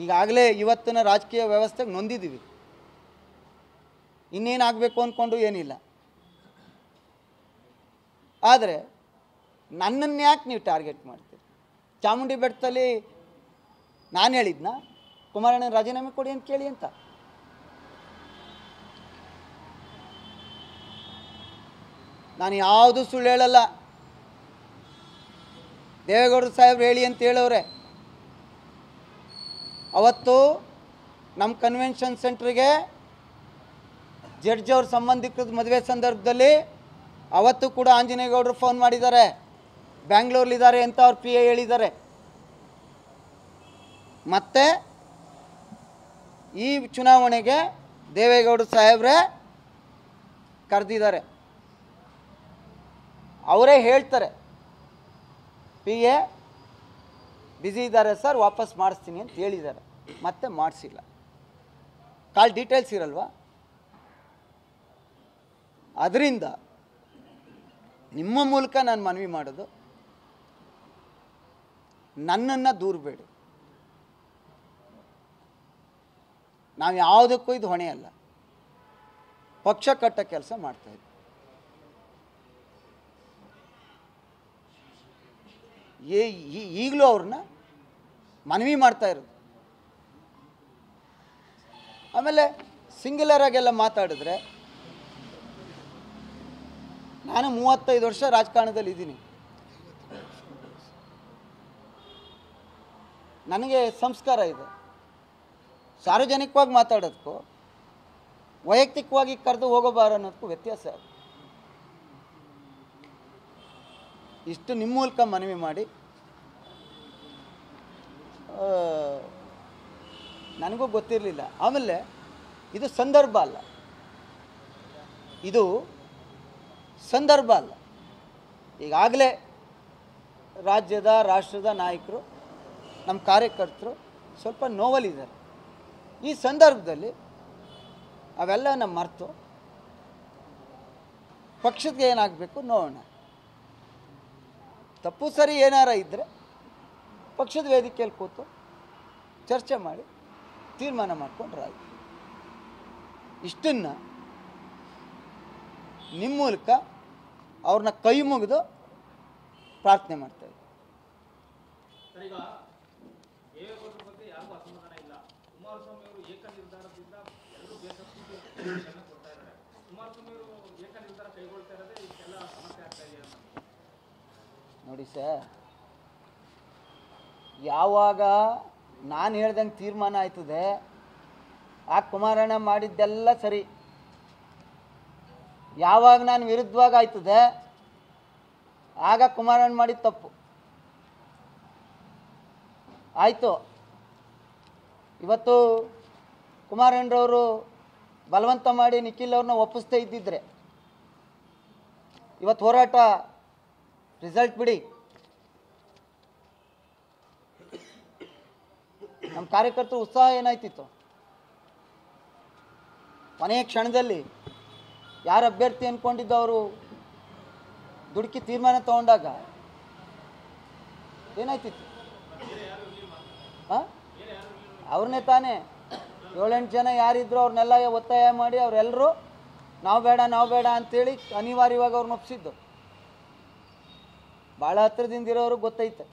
ಈಗಾಗಲೇ ಇವತ್ತಿನ ರಾಜಕೀಯ ವ್ಯವಸ್ಥೆಗೆ ನೊಂದಿದ್ದೀವಿ. ಇನ್ನೇನಾಗಬೇಕು ಅಂದ್ಕೊಂಡು ಏನಿಲ್ಲ. ಆದರೆ ನನ್ನನ್ನು ಯಾಕೆ ನೀವು ಟಾರ್ಗೆಟ್ ಮಾಡ್ತೀರಿ? ಚಾಮುಂಡಿ ಬೆಟ್ಟದಲ್ಲಿ ನಾನು ಹೇಳಿದ್ನ ಕುಮಾರಣ್ಣ ರಾಜೀನಾಮೆ ಕೊಡಿ ಅಂತ ಕೇಳಿ ಅಂತ. ನಾನು ಯಾವುದು ಸುಳ್ಳು ಹೇಳಲ್ಲ. ದೇವೇಗೌಡರು ಸಾಹೇಬ್ರು ಹೇಳಿ ಅಂತ ಹೇಳೋರೆ. ಅವತ್ತು ನಮ್ಮ ಕನ್ವೆನ್ಷನ್ ಸೆಂಟ್ರಿಗೆ ಜಡ್ಜ್ ಅವ್ರ ಸಂಬಂಧಿಕರದ ಮದುವೆ ಸಂದರ್ಭದಲ್ಲಿ ಅವತ್ತು ಕೂಡ ಆಂಜನೇಯಗೌಡರು ಫೋನ್ ಮಾಡಿದ್ದಾರೆ, ಬ್ಯಾಂಗ್ಳೂರ್ಲಿದ್ದಾರೆ ಅಂತ ಅವ್ರ PA ಹೇಳಿದ್ದಾರೆ. ಮತ್ತು ಈ ಚುನಾವಣೆಗೆ ದೇವೇಗೌಡರು ಸಾಹೇಬ್ರೇ ಕರೆದಿದ್ದಾರೆ. ಅವರೇ ಹೇಳ್ತಾರೆ PA ಬ್ಯುಸಿ ಇದ್ದಾರೆ ಸರ್, ವಾಪಸ್ ಮಾಡಿಸ್ತೀನಿ ಅಂತ ಹೇಳಿದ್ದಾರೆ. ಮತ್ತೆ ಮಾಡಿಸಿಲ್ಲ. ಕಾಲ್ ಡೀಟೇಲ್ಸ್ ಇರಲ್ವಾ? ಅದರಿಂದ ನಿಮ್ಮ ಮೂಲಕ ನಾನು ಮನವಿ ಮಾಡೋದು, ನನ್ನನ್ನು ದೂರಬೇಡಿ. ನಾವು ಯಾವುದಕ್ಕೂ ಇದು ಹೊಣೆ ಅಲ್ಲ. ಪಕ್ಷ ಕಟ್ಟ ಕೆಲಸ ಮಾಡ್ತಾಯಿದ್ವಿ. ಈಗಲೂ ಅವ್ರನ್ನ ಮನವಿ ಮಾಡ್ತಾ ಇರೋದು. ಆಮೇಲೆ ಸಿಂಗ್ಯುಲರ್ ಆಗೆಲ್ಲ ಮಾತಾಡಿದ್ರೆ, ನಾನು 35 ವರ್ಷ ರಾಜಕಾರಣದಲ್ಲಿ ಇದ್ದೀನಿ. ನನಗೆ ಸಂಸ್ಕಾರ ಇದೆ. ಸಾರ್ವಜನಿಕವಾಗಿ ಮಾತಾಡೋದಕ್ಕೂ ವೈಯಕ್ತಿಕವಾಗಿ ಕರೆದು ಹೋಗೋಬಾರ ಅನ್ನೋದಕ್ಕೂ ವ್ಯತ್ಯಾಸ. ಇಷ್ಟು ನಿಮ್ಮ ಮೂಲಕ ಮನವಿ ಮಾಡಿ, ನನಗೂ ಗೊತ್ತಿರಲಿಲ್ಲ. ಆಮೇಲೆ ಇದು ಸಂದರ್ಭ ಅಲ್ಲ, ಇದು ಸಂದರ್ಭ ಅಲ್ಲ. ಈಗಾಗಲೇ ರಾಜ್ಯದ ರಾಷ್ಟ್ರದ ನಾಯಕರು, ನಮ್ಮ ಕಾರ್ಯಕರ್ತರು ಸ್ವಲ್ಪ ನೋವಲ್ಲಿದ್ದಾರೆ. ಈ ಸಂದರ್ಭದಲ್ಲಿ ಅವೆಲ್ಲನ ಮರೆತು ಪಕ್ಷಕ್ಕೆ ಏನಾಗಬೇಕು ನೋಡೋಣ. ತಪ್ಪು ಸರಿ ಏನಾರ ಇದ್ದರೆ ಪಕ್ಷದ ವೇದಿಕೆಯಲ್ಲಿ ಕೂತು ಚರ್ಚೆ ಮಾಡಿ ತೀರ್ಮಾನ ಮಾಡಿಕೊಂಡ್ರೆ ಆಯಿತು. ಇಷ್ಟನ್ನು ನಿಮ್ಮ ಮೂಲಕ ಅವ್ರನ್ನ ಕೈ ಮುಗಿದು ಪ್ರಾರ್ಥನೆ ಮಾಡ್ತಾಯಿದ್ದೆ. ನೋಡಿ ಸರ್, ಯಾವಾಗ ನಾನು ಹೇಳ್ದಂಗೆ ತೀರ್ಮಾನ ಆಯ್ತದೆ, ಆ ಕುಮಾರಣ್ಣ ಮಾಡಿದ್ದೆಲ್ಲ ಸರಿ. ಯಾವಾಗ ನಾನು ವಿರುದ್ಧವಾಗಿ ಆಯ್ತದೆ, ಆಗ ಕುಮಾರಣ್ಣ ಮಾಡಿದ ತಪ್ಪು ಆಯಿತು. ಇವತ್ತು ಕುಮಾರಣ್ಣರವರು ಬಲವಂತ ಮಾಡಿ ನಿಖಿಲ್ ಅವ್ರನ್ನ ಒಪ್ಪಿಸ್ತಾ ಇದ್ದಿದ್ರೆ ಇವತ್ತು ಹೋರಾಟ ರಿಸಲ್ಟ್ ಬಿಡಿ. ನಮ್ಮ ಕಾರ್ಯಕರ್ತರು ಉತ್ಸಾಹ ಏನಾಯ್ತಿತ್ತು. ಕೊನೆಯ ಕ್ಷಣದಲ್ಲಿ ಯಾರು ಅಭ್ಯರ್ಥಿ ಅಂದ್ಕೊಂಡಿದ್ದು ಅವರು ದುಡುಕಿ ತೀರ್ಮಾನ ತಗೊಂಡಾಗ ಏನಾಯ್ತಿತ್ತು? ಅವ್ರನ್ನೇ ತಾನೇ 7-8 ಜನ ಯಾರಿದ್ರು ಅವ್ರನ್ನೆಲ್ಲ ಒತ್ತಾಯ ಮಾಡಿ ಅವರೆಲ್ಲರೂ ನಾವು ಬೇಡ ಅಂಥೇಳಿ ಅನಿವಾರ್ಯವಾಗಿ ಅವ್ರನ್ನ ಒಪ್ಪಿಸಿದ್ದು. ಭಾಳ ಹತ್ರದಿಂದ ಇರೋರು ಗೊತ್ತೈತೆ.